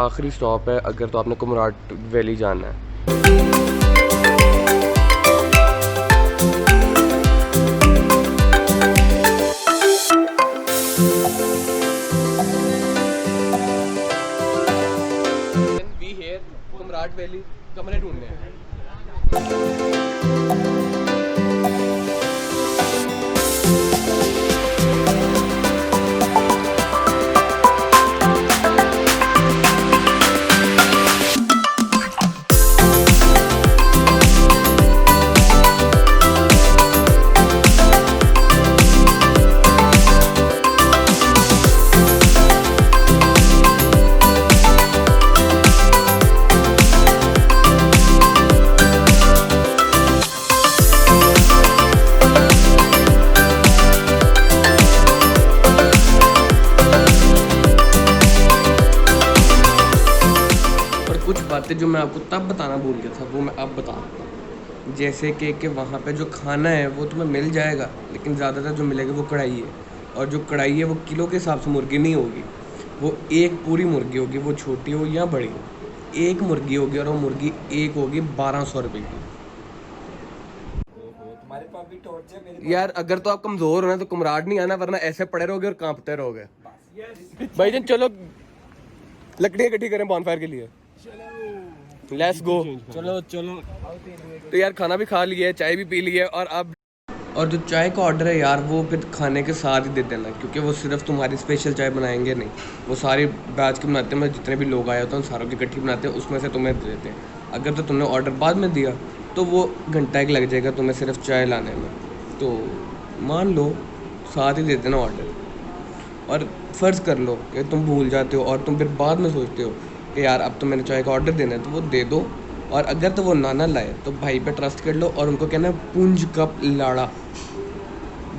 आखिरी स्टॉप है अगर तो आपने कुमराट वैली जाना है। वी हियर कुमराट वैली कमरे ढूंढने हैं। कुछ बातें जो मैं आपको तब बताना भूल गया था वो मैं अब बता रहा हूँ। जैसे कि वहाँ पे जो खाना है वो तुम्हें मिल जाएगा, लेकिन ज़्यादातर जो मिलेगा वो कढ़ाई है। और जो कढ़ाई है वो किलो के हिसाब से मुर्गी नहीं होगी, वो एक पूरी मुर्गी होगी, वो छोटी हो या बड़ी हो। एक मुर्गी होगी और वो मुर्गी एक होगी 1200 रुपये की। तुम्हारे पास भी टॉर्च है, मेरे यार अगर तो आप कमज़ोर हो ना तो कुमराट नहीं आना, वरना ऐसे पड़े रहोगे और कांपते रहोगे। भाईजान चलो लकड़ियाँ इकट्ठी करें बॉनफायर के लिए। Let's go. चलो चलो। तो यार खाना भी खा लिया है, चाय भी पी ली है, और जो चाय का ऑर्डर है यार वो फिर खाने के साथ ही दे देना, क्योंकि वो सिर्फ तुम्हारी स्पेशल चाय बनाएंगे नहीं, वो सारी बैच की बनाते हैं। जितने भी लोग आए होते हैं उन सारों की इकट्ठी बनाते हैं, उसमें से तुम्हें दे देते हैं। अगर तो तुमने ऑर्डर बाद में दिया तो वो घंटा एक लग जाएगा तुम्हें सिर्फ चाय लाने में, तो मान लो साथ ही दे देना ऑर्डर। और फ़र्ज़ कर लो कि तुम भूल जाते हो और तुम फिर बाद में सोचते हो कि यार अब तो मैंने चाय का ऑर्डर देना है, तो वो दे दो। और अगर तो वो ना लाए तो भाई पे ट्रस्ट कर लो और उनको कहना पूंज कप लाड़ा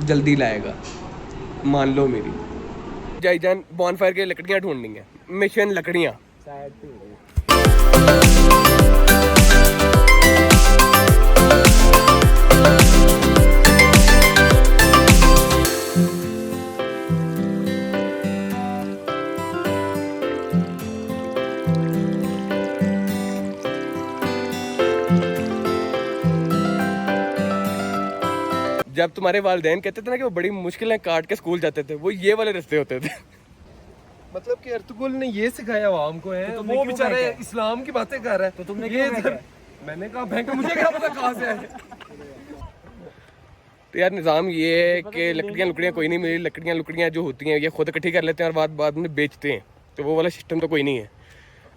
जल्दी लाएगा, मान लो मेरी। जाईजान बॉनफायर के लकड़ियाँ ढूंढनी है, मिशन लकड़ियाँ। जब तुम्हारे वालिदैन कहते थे ना कि वो बड़ी मुश्किलें काट के स्कूल जाते थे, वो ये वाले रास्ते होते थे। मतलब कि अर्तुगरुल ने ये सिखाया आवाम को है, तो वो बेचारे इस्लाम की बातें कर रहा है। तो तुमने ये मैंने कहा बैंक, मुझे क्या पता कहाँ से आए। तो यार निज़ाम ये है कि लकड़ियाँ कोई नहीं मिली। लकड़ियाँ जो होती हैं ये खुद इकट्ठी कर लेते हैं और बाद में बेचते हैं, तो वो वाला सिस्टम तो कोई नहीं है।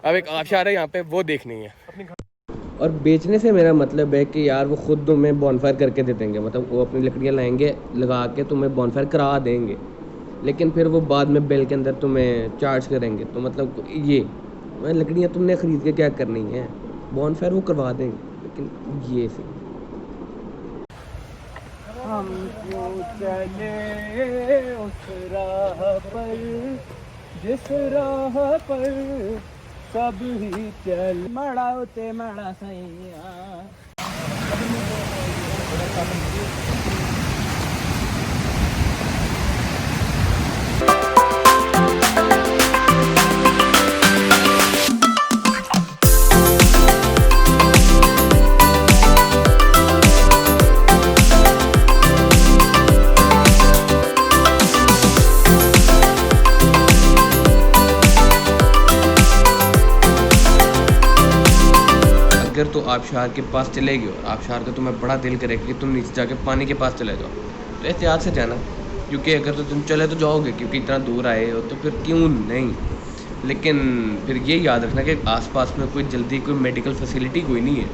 अब एक आबशार है यहाँ पे, वो देखनी है। और बेचने से मेरा मतलब है कि यार वो खुद तुम्हें बॉनफायर करके दे देंगे, मतलब वो अपनी लकड़ियाँ लाएंगे, लगा के तुम्हें बॉनफायर करा देंगे, लेकिन फिर वो बाद में बिल के अंदर तुम्हें चार्ज करेंगे। तो मतलब ये लकड़ियाँ तुमने ख़रीद के क्या करनी है, बॉनफायर वो करवा देंगे, लेकिन ये सी हम क्यों चले उस राह पर जिस राह पर सब ही चल मड़ा उते मड़ा सैया। अगर तो आबशार के पास चले गए और आबशार का तुम्हें बड़ा दिल करेगा कि तुम नीचे जाके पानी के पास चले जाओ, तो एहतियात से जाना, क्योंकि अगर तो तुम चले तो जाओगे, क्योंकि इतना दूर आए हो तो फिर क्यों नहीं। लेकिन फिर ये याद रखना कि आसपास में कोई जल्दी कोई मेडिकल फैसिलिटी कोई नहीं है,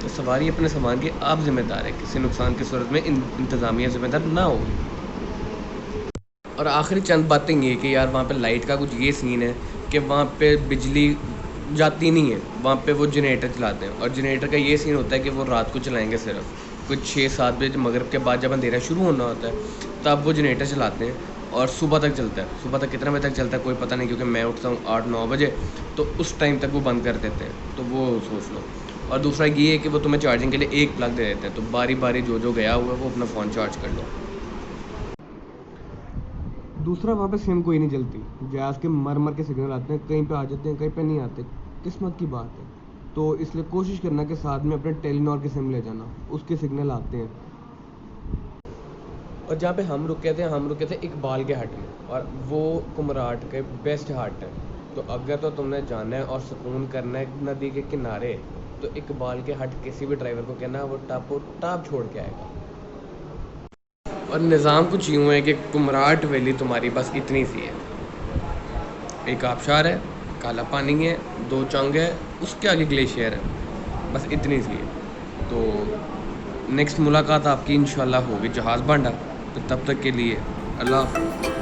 तो सवारी अपने सामान की आप जिम्मेदार है, किसी नुकसान की सूरत में इंतज़ामिया जिम्मेदार ना हो। और आखिरी चंद बातें ये कि यार वहाँ पे लाइट का कुछ ये सीन है कि वहाँ पे बिजली जाती नहीं है, वहाँ पे वो जनरेटर चलाते हैं, और जनरेटर का ये सीन होता है कि वो रात को चलाएंगे सिर्फ कुछ 6-7 बजे मगरिब के बाद, जब अंधेरा शुरू होना होता है तब वो जनरेटर चलाते हैं और सुबह तक चलता है। सुबह तक कितना बजे तक चलता है कोई पता नहीं, क्योंकि मैं उठता हूँ 8-9 बजे, तो उस टाइम तक वो बंद कर देते हैं, तो वो सोच लो। और दूसरा ये है कि वो तुम्हें चार्जिंग के लिए एक प्लग दे देते हैं, तो बारी बारी जो गया हुआ है वो अपना फ़ोन चार्ज कर लो। दूसरा वहाँ पे सिम कोई नहीं चलती, गैस के मर के सिग्नल आते हैं, कहीं पे आ जाते हैं कहीं पे नहीं आते, किस्मत की बात है। तो इसलिए कोशिश करना कि साथ में अपने टेलीनॉर की सिम ले जाना, उसके सिग्नल आते हैं। और जहाँ पे हम रुके थे इकबाल के हट में, और वो कुमराट के बेस्ट हट है। तो अगर तो तुमने जाना है और सुकून करना है नदी के किनारे, तो इकबाल के हट किसी भी ड्राइवर को कहना वो टाप छोड़ के आएगा। और निज़ाम कुछ यूँ है कि कुमराट वैली तुम्हारी बस इतनी सी है, एक आबशार है, काला पानी है, 2 चंग है, उसके आगे ग्लेशियर है, बस इतनी सी है। तो नेक्स्ट मुलाकात आपकी इंशाल्लाह होगी जहाज़ बांडा। तो तब तक के लिए अल्लाह हाफ़िज़।